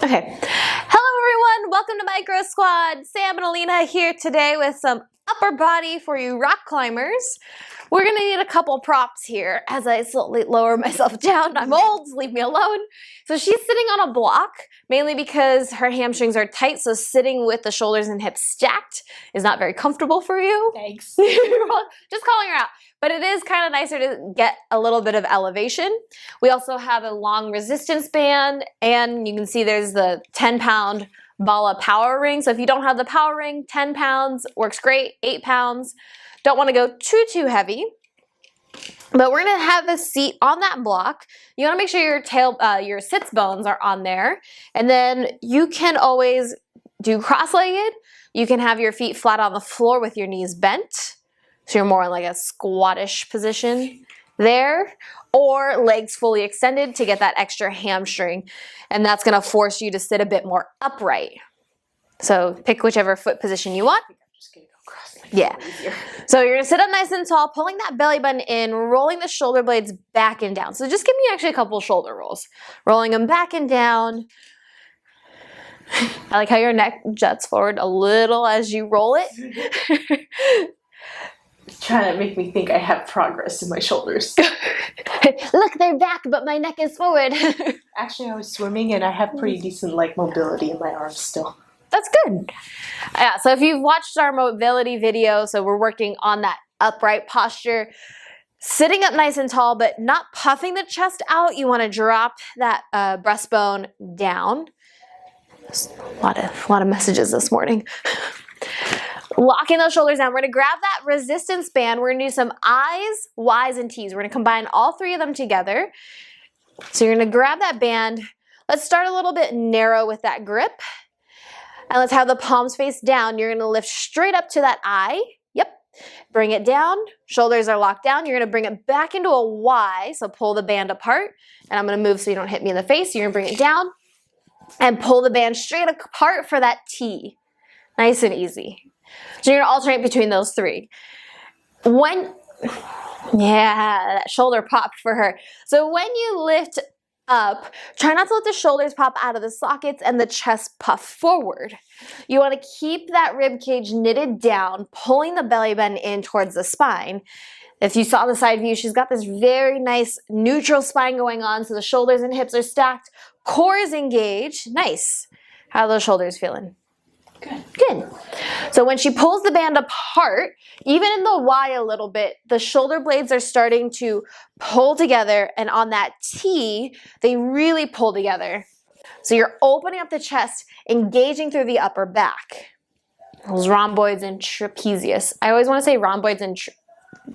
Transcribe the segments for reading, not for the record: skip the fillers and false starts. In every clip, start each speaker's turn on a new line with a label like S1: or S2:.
S1: Okay. Hello everyone, welcome to Micro Squad. Sam and Alina here today with some upper body for you rock climbers. We're gonna need a couple props here as I slowly lower myself down. I'm old, leave me alone. So she's sitting on a block, mainly because her hamstrings are tight, so sitting with the shoulders and hips stacked is not very comfortable for you.
S2: Thanks.
S1: Just calling her out. But it is kind of nicer to get a little bit of elevation. We also have a long resistance band, and you can see there's the 10-pound Bala power ring. So if you don't have the power ring, 10 pounds works great, 8 pounds. Don't want to go too heavy. But we're gonna have a seat on that block. You wanna make sure your sits bones are on there. And then you can always do cross-legged. You can have your feet flat on the floor with your knees bent. So you're more in like a squattish position there, or legs fully extended to get that extra hamstring. And that's gonna force you to sit a bit more upright. So pick whichever foot position you want. Yeah. So you're gonna sit up nice and tall, pulling that belly button in, rolling the shoulder blades back and down. So just give me actually a couple shoulder rolls. Rolling them back and down. I like how your neck juts forward a little as you roll it.
S2: It's trying to make me think I have progress in my shoulders.
S1: Look, they're back, but my neck is forward.
S2: Actually, I was swimming and I have pretty decent mobility in my arms still.
S1: That's good. Yeah, so if you've watched our mobility video, so we're working on that upright posture, sitting up nice and tall, but not puffing the chest out. You want to drop that breastbone down. There's a lot of messages this morning. Locking those shoulders down. We're going to grab that resistance band. We're going to do some I's, Y's, and T's. We're going to combine all three of them together. So you're going to grab that band. Let's start a little bit narrow with that grip. And let's have the palms face down. You're going to lift straight up to that I. Yep. Bring it down. Shoulders are locked down. You're going to bring it back into a Y. So pull the band apart. And I'm going to move so you don't hit me in the face. You're going to bring it down and pull the band straight apart for that T. Nice and easy. So you're going to alternate between those three. Yeah, that shoulder popped for her. So when you lift up, try not to let the shoulders pop out of the sockets and the chest puff forward. You want to keep that rib cage knitted down, pulling the belly button in towards the spine. If you saw the side view, she's got this very nice neutral spine going on, so the shoulders and hips are stacked, core is engaged. Nice. How are those shoulders feeling?
S2: Good.
S1: Good. So when she pulls the band apart, even in the Y a little bit, the shoulder blades are starting to pull together, and on that T, they really pull together. So you're opening up the chest, engaging through the upper back. Those rhomboids and trapezius. I always want to say rhomboids and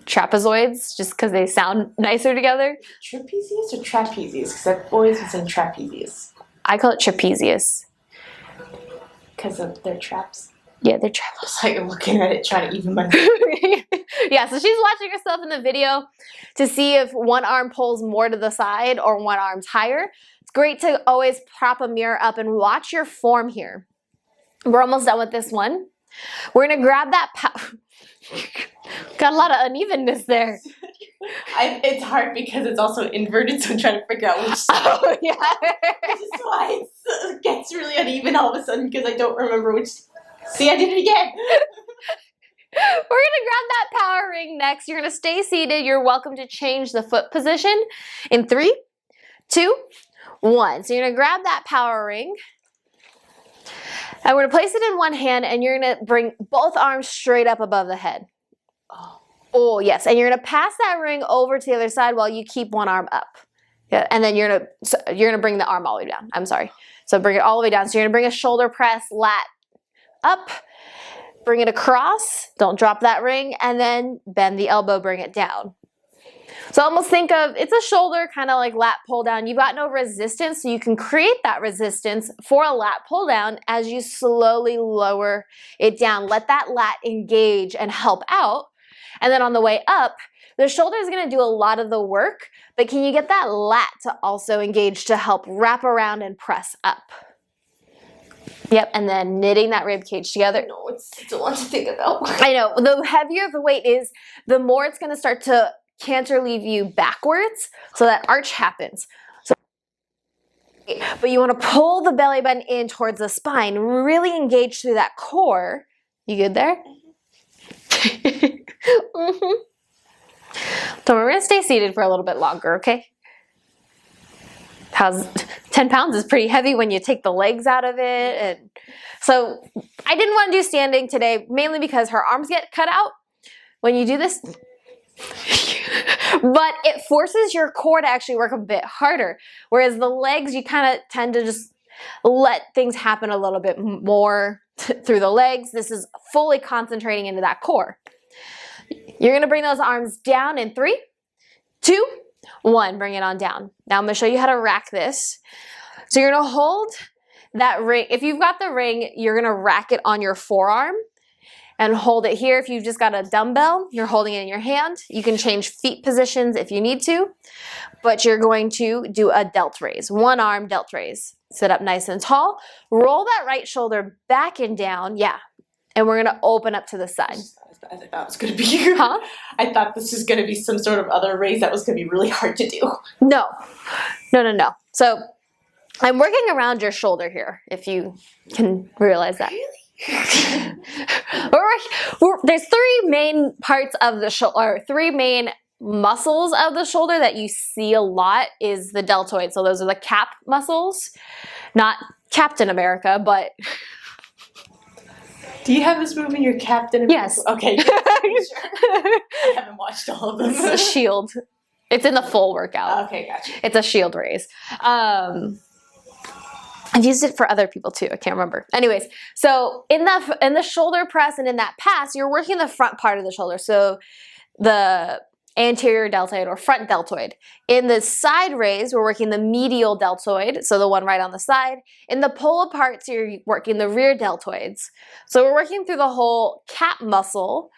S1: trapezoids, just because they sound nicer together.
S2: Trapezius or trapezius? Because I've always been saying trapezius.
S1: I call it trapezius.
S2: Because of their traps?
S1: Yeah, they're traps.
S2: It's like you're looking at it trying to even my...
S1: Yeah, so she's watching herself in the video to see if one arm pulls more to the side or one arm's higher. It's great to always prop a mirror up and watch your form here. We're almost done with this one. We're going to grab that... Got a lot of unevenness there.
S2: It's hard because it's also inverted, so I'm trying to figure out which side.
S1: Oh, yeah.
S2: Which is why it gets really uneven all of a sudden because I don't remember which... See, I did it again.
S1: We're going to grab that power ring next. You're going to stay seated. You're welcome to change the foot position in 3, 2, 1. So you're going to grab that power ring. And we're going to place it in one hand, and you're going to bring both arms straight up above the head. Oh, yes. And you're going to pass that ring over to the other side while you keep one arm up. Yeah, and then you're going to bring the arm all the way down. I'm sorry. So bring it all the way down. So you're going to bring a shoulder press, lat up, bring it across, don't drop that ring, and then bend the elbow, bring it down. So almost think of, it's a shoulder kind of like lat pull down. You've got no resistance, so you can create that resistance for a lat pull down as you slowly lower it down. Let that lat engage and help out. And then on the way up, the shoulder is going to do a lot of the work, but can you get that lat to also engage to help wrap around and press up? Yep, and then knitting that rib cage together.
S2: No, it's a lot to think about.
S1: I know. The heavier the weight is, the more it's going to start to cantilever you backwards, so that arch happens. So But you want to pull the belly button in towards the spine, really engage through that core. You good there? Mm-hmm. So we're going to stay seated for a little bit longer, okay? 10 pounds is pretty heavy when you take the legs out of it. And so I didn't want to do standing today, mainly because her arms get cut out when you do this. But it forces your core to actually work a bit harder. Whereas the legs, you kind of tend to just let things happen a little bit more through the legs. This is fully concentrating into that core. You're going to bring those arms down in 3, 2, 1. Bring it on down. Now I'm going to show you how to rack this. So you're going to hold that ring. If you've got the ring, you're going to rack it on your forearm and hold it here. If you've just got a dumbbell, you're holding it in your hand. You can change feet positions if you need to, but you're going to do a delt raise, one arm delt raise. Sit up nice and tall. Roll that right shoulder back and down. Yeah. And we're going to open up to the side.
S2: I thought it was going to be, huh? I thought this was going to be some sort of other raise that was going to be really hard to do.
S1: No. So I'm working around your shoulder here, if you can realize that.
S2: Really?
S1: There's 3 main parts of the shoulder, or 3 main muscles of the shoulder that you see a lot is the deltoids. So those are the cap muscles, not Captain America, but...
S2: Do you have this move in your Captain America?
S1: Yes.
S2: Okay. Sure. I haven't watched all of them.
S1: It's a shield. It's in the full workout.
S2: Okay, gotcha.
S1: It's a shield raise. I've used it for other people too. I can't remember. Anyways, so in the shoulder press and in that pass, you're working the front part of the shoulder. So the anterior deltoid or front deltoid. In the side raise, we're working the medial deltoid, so the one right on the side. In the pull apart, so you're working the rear deltoids. So we're working through the whole cap muscle.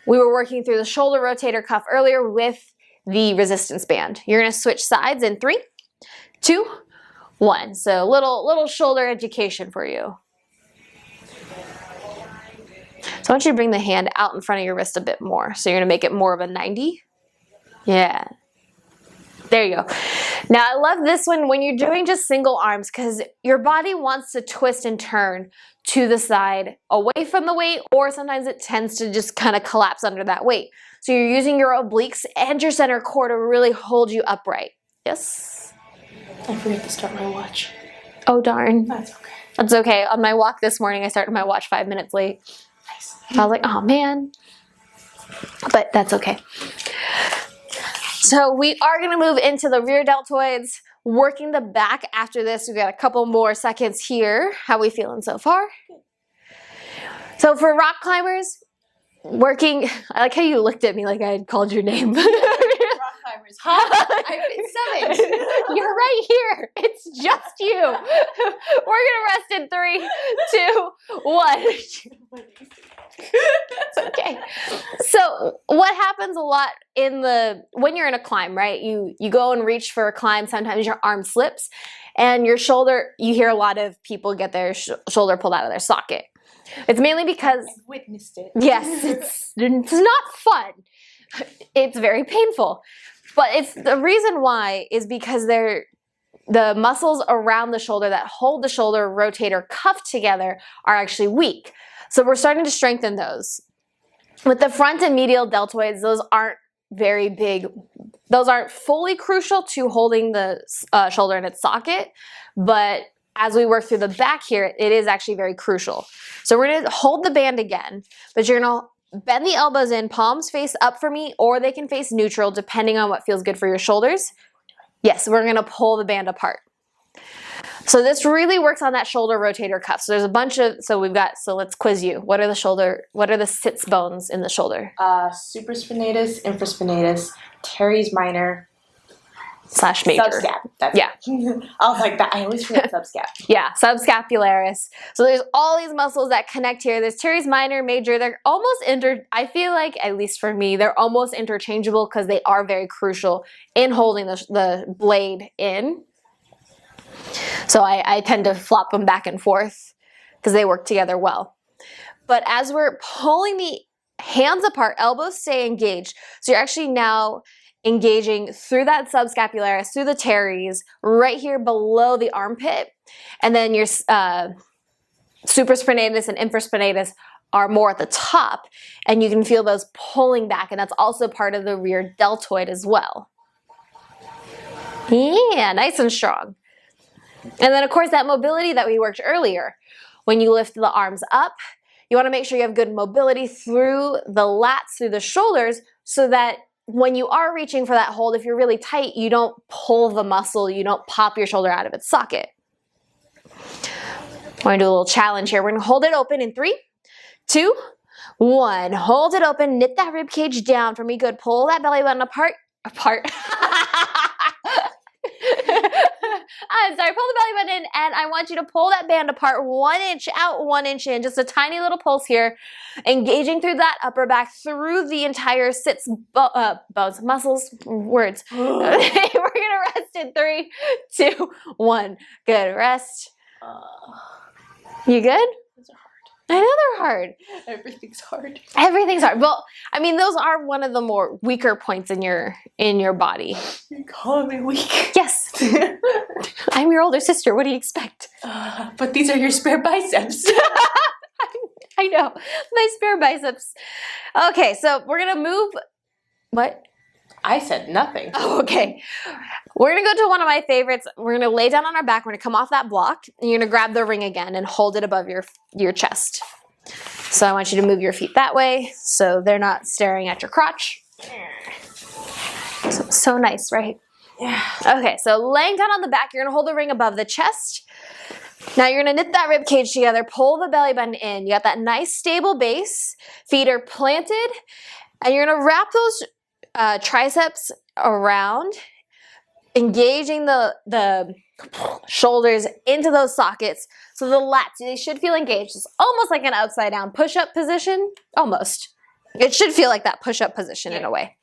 S1: We were working through the shoulder rotator cuff earlier with the resistance band. You're going to switch sides in 3, 2, 1. So little shoulder education for you. So I want you to bring the hand out in front of your wrist a bit more. So you're going to make it more of a 90. Yeah. There you go. Now I love this one when you're doing just single arms because your body wants to twist and turn to the side away from the weight, or sometimes it tends to just kind of collapse under that weight. So you're using your obliques and your center core to really hold you upright. Yes?
S2: I forget to start my watch.
S1: Oh darn.
S2: That's okay.
S1: That's okay. On my walk this morning, I started my watch 5 minutes late.
S2: Nice.
S1: I was like, oh man. But that's okay. So we are going to move into the rear deltoids, working the back after this. We've got a couple more seconds here. How we feeling so far? So for rock climbers, working, I like how you looked at me like I had called your name.
S2: Rock climbers, huh? I've been 7.
S1: You're right here. It's just you. We're going to rest in 3, 2, 1. It's okay. So what happens a lot when you're in a climb, right? You go and reach for a climb. Sometimes your arm slips and your shoulder, you hear a lot of people get their shoulder pulled out of their socket. It's mainly because...
S2: I've witnessed it.
S1: Yes, it's not fun. It's very painful. But it's the reason why is because the muscles around the shoulder that hold the shoulder rotator cuff together are actually weak. So we're starting to strengthen those. With the front and medial deltoids, those aren't very big. Those aren't fully crucial to holding the shoulder in its socket. But as we work through the back here, it is actually very crucial. So we're going to hold the band again, but you're going to bend the elbows in, palms face up for me, or they can face neutral depending on what feels good for your shoulders. Yes, we're going to pull the band apart. So this really works on that shoulder rotator cuff. So there's a bunch of, so let's quiz you. What are the sits bones in the shoulder?
S2: Supraspinatus, infraspinatus, teres minor,
S1: / major.
S2: Subscap.
S1: Yeah.
S2: I was like that. I always forget subscap.
S1: Yeah, subscapularis. So there's all these muscles that connect here. There's teres minor, major. They're almost I feel like, at least for me, they're almost interchangeable because they are very crucial in holding the blade in. So I tend to flop them back and forth because they work together well. But as we're pulling the hands apart, elbows stay engaged. So you're actually now engaging through that subscapularis, through the teres, right here below the armpit. And then your supraspinatus and infraspinatus are more at the top, and you can feel those pulling back, and that's also part of the rear deltoid as well. Yeah, nice and strong. And then of course that mobility that we worked earlier, when you lift the arms up, you want to make sure you have good mobility through the lats, through the shoulders, so that when you are reaching for that hold, if you're really tight, you don't pull the muscle, you don't pop your shoulder out of its socket. We're going to do a little challenge here. We're going to hold it open in 3, 2, 1. Hold it open, knit that rib cage down for me. Good. Pull that belly button apart. I'm sorry, pull the belly button in, and I want you to pull that band apart 1 inch out, 1 inch in, just a tiny little pulse here, engaging through that upper back, through the entire sits, bones, muscles, words. We're gonna rest in 3, 2, 1. Good, rest. You good?
S2: Those are hard.
S1: I know they're hard.
S2: Everything's hard.
S1: Everything's hard. Well, I mean, those are one of the more weaker points in your body.
S2: You're calling me weak.
S1: Yes. I'm your older sister. What do you expect?
S2: But these are your spare biceps.
S1: I know. My spare biceps. Okay, so we're going to move. What?
S2: I said nothing.
S1: Oh, okay. We're going to go to one of my favorites. We're going to lay down on our back. We're going to come off that block. And you're going to grab the ring again and hold it above your chest. So I want you to move your feet that way so they're not staring at your crotch. So nice, right?
S2: Yeah.
S1: Okay, so laying down on the back, you're going to hold the ring above the chest. Now you're going to knit that rib cage together, pull the belly button in. You got that nice stable base. Feet are planted. And you're going to wrap those triceps around, engaging the shoulders into those sockets. So the lats, they should feel engaged. It's almost like an upside down push-up position. Almost. It should feel like that push-up position in a way.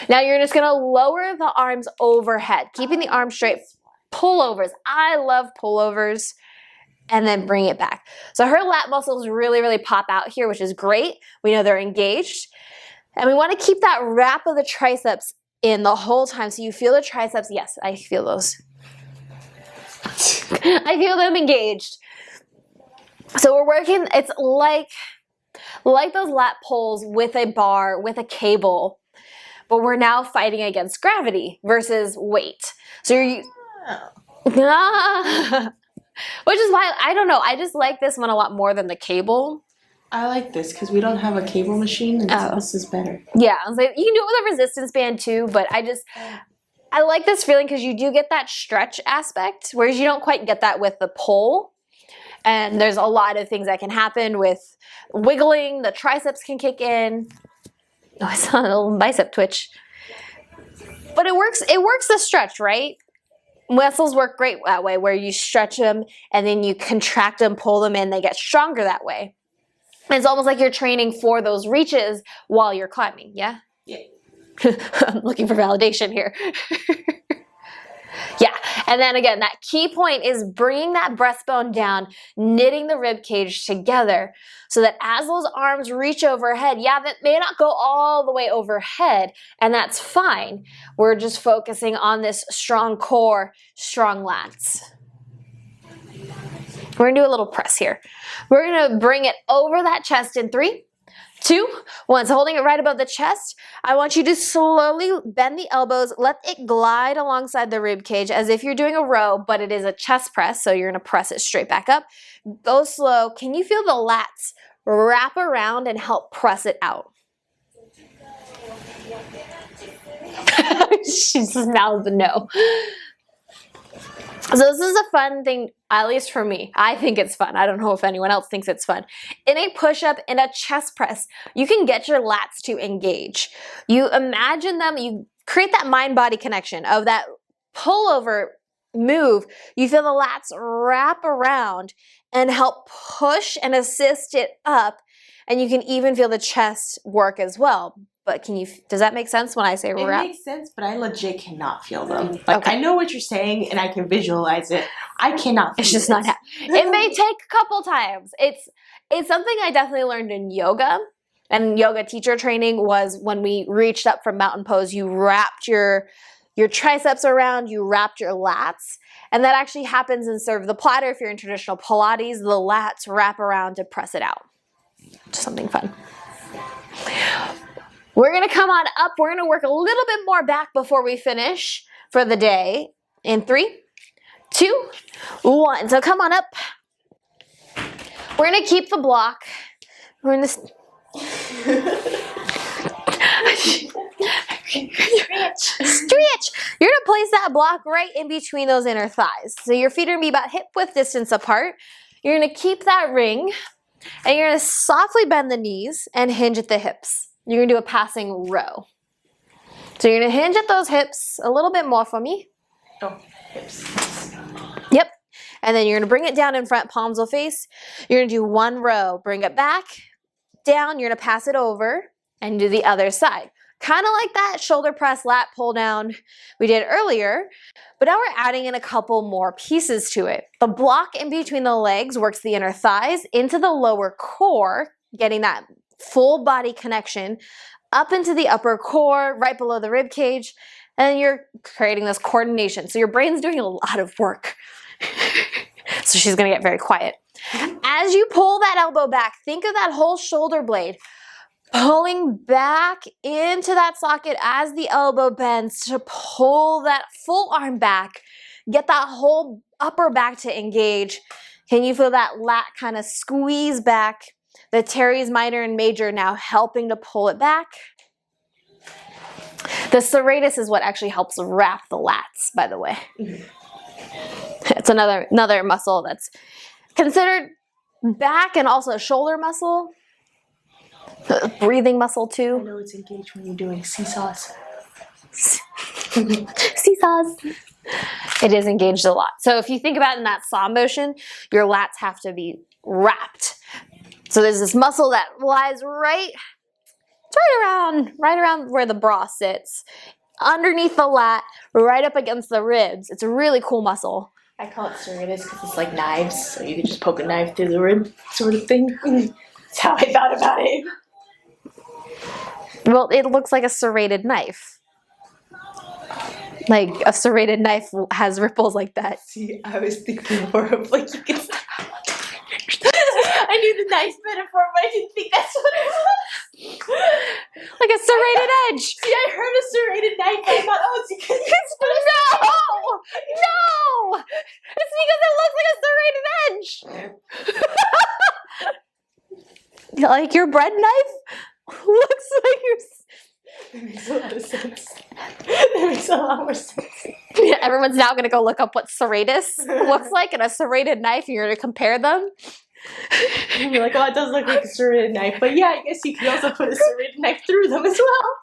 S1: Now you're just going to lower the arms overhead, keeping the arms straight. Pullovers. I love pullovers. And then bring it back. So her lat muscles really, really pop out here, which is great. We know they're engaged. And we want to keep that wrap of the triceps in the whole time. So you feel the triceps. Yes, I feel those. I feel them engaged. So we're working, it's like those lat pulls with a bar, with a cable. But we're now fighting against gravity versus weight. So you're... Which is why, I don't know, I just like this one a lot more than the cable.
S2: I like this because we don't have a cable machine, and this is better.
S1: Yeah, I was like, you can do it with a resistance band too, but I like this feeling because you do get that stretch aspect, whereas you don't quite get that with the pull. And there's a lot of things that can happen with wiggling. The triceps can kick in. Oh, I saw a little bicep twitch. But it works the stretch, right? Muscles work great that way, where you stretch them and then you contract them, pull them in, they get stronger that way. It's almost like you're training for those reaches while you're climbing, yeah?
S2: Yeah.
S1: I'm looking for validation here. Yeah, and then again, that key point is bringing that breastbone down, knitting the rib cage together so that as those arms reach overhead, yeah, that may not go all the way overhead, and that's fine. We're just focusing on this strong core, strong lats. We're going to do a little press here. We're going to bring it over that chest in 3, 2, 1. So holding it right above the chest, I want you to slowly bend the elbows. Let it glide alongside the rib cage as if you're doing a row, but it is a chest press, so you're going to press it straight back up. Go slow. Can you feel the lats wrap around and help press it out? She smells the no. So this is a fun thing, at least for me. I think it's fun. I don't know if anyone else thinks it's fun. In a push-up, in a chest press, you can get your lats to engage. You imagine them, you create that mind-body connection of that pullover move. You feel the lats wrap around and help push and assist it up. And you can even feel the chest work as well. But does that make sense when I say wrap?
S2: It makes sense, but I legit cannot feel them. Like, okay. I know what you're saying and I can visualize it. I cannot feel it.
S1: It's just not happening. It may take a couple times. It's something I definitely learned in yoga. and yoga teacher training was when we reached up from mountain pose, you wrapped your triceps around, you wrapped your lats. And that actually happens in Serve the Platter. If you're in traditional Pilates, the lats wrap around to press it out. Just something fun. We're gonna come on up. We're gonna work a little bit more back before we finish for the day. In 3, 2, 1. So come on up. We're gonna keep the block. We're gonna stretch. You're gonna place that block right in between those inner thighs. So your feet are gonna be about hip width distance apart. You're gonna keep that ring, and you're gonna softly bend the knees and hinge at the hips. You're gonna do a passing row. So you're gonna hinge at those hips a little bit more for me.
S2: Oh, hips.
S1: Yep. And then you're gonna bring it down in front, palms will face. You're gonna do one row, bring it back, down, you're gonna pass it over, and do the other side. Kind of like that shoulder press, lat pull down we did earlier, but now we're adding in a couple more pieces to it. The block in between the legs works the inner thighs into the lower core, getting that full body connection up into the upper core, right below the rib cage, and then you're creating this coordination. So your brain's doing a lot of work. So she's gonna get very quiet. As you pull that elbow back, think of that whole shoulder blade pulling back into that socket as the elbow bends to pull that full arm back. Get that whole upper back to engage. Can you feel that lat kind of squeeze back? The teres minor and major now helping to pull it back. The serratus is what actually helps wrap the lats, by the way. It's another muscle that's considered back and also a shoulder muscle. Breathing muscle too.
S2: I know it's engaged when you're doing seesaws.
S1: Seesaws. It is engaged a lot. So if you think about it in that saw motion, your lats have to be wrapped. So there's this muscle that lies right around where the bra sits, underneath the lat, right up against the ribs. It's a really cool muscle.
S2: I call it serratus because it's like knives, so you can just poke a knife through the rib, sort of thing. That's how I thought about it.
S1: Well, it looks like a serrated knife. Like a serrated knife has ripples like that.
S2: See, I was thinking more of like you can. I knew the knife metaphor, but I didn't think that's what it was.
S1: Like a serrated edge.
S2: See, I heard a serrated knife, and I thought, oh, it's because
S1: No! It's because it looks like a serrated edge. Like your bread knife looks like your.
S2: That makes a lot of sense. That makes a lot more sense.
S1: Yeah, everyone's now going to go look up what serratus looks like and a serrated knife. You're going to compare them.
S2: And you're like, oh, it does look like a serrated knife, but yeah, I guess you could also put a serrated knife through them as well.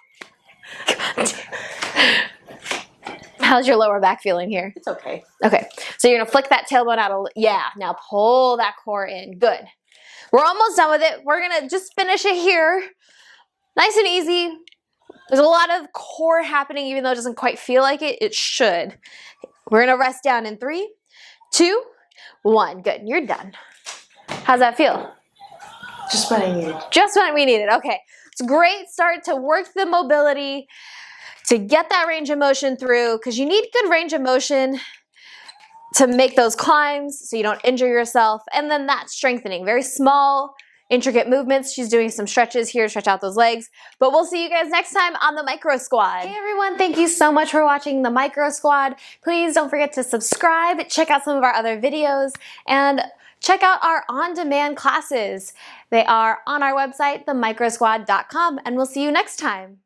S1: How's your lower back feeling here?
S2: It's okay.
S1: Okay, so you're gonna flick that tailbone out. Yeah, now pull that core in. Good. We're almost done with it. We're gonna just finish it here. Nice and easy. There's a lot of core happening, even though it doesn't quite feel like it. It should. We're gonna rest down in 3, 2, 1. Good, you're done. How's that feel?
S2: Just what I needed.
S1: Just what we needed. Okay, it's a great start to work the mobility, to get that range of motion through, because you need good range of motion to make those climbs so you don't injure yourself. And then that strengthening, very small, intricate movements. She's doing some stretches here, stretch out those legs. But we'll see you guys next time on the Micro Squad. Hey everyone, thank you so much for watching the Micro Squad. Please don't forget to subscribe, check out some of our other videos, and check out our on-demand classes. They are on our website, themicrosquad.com, and we'll see you next time.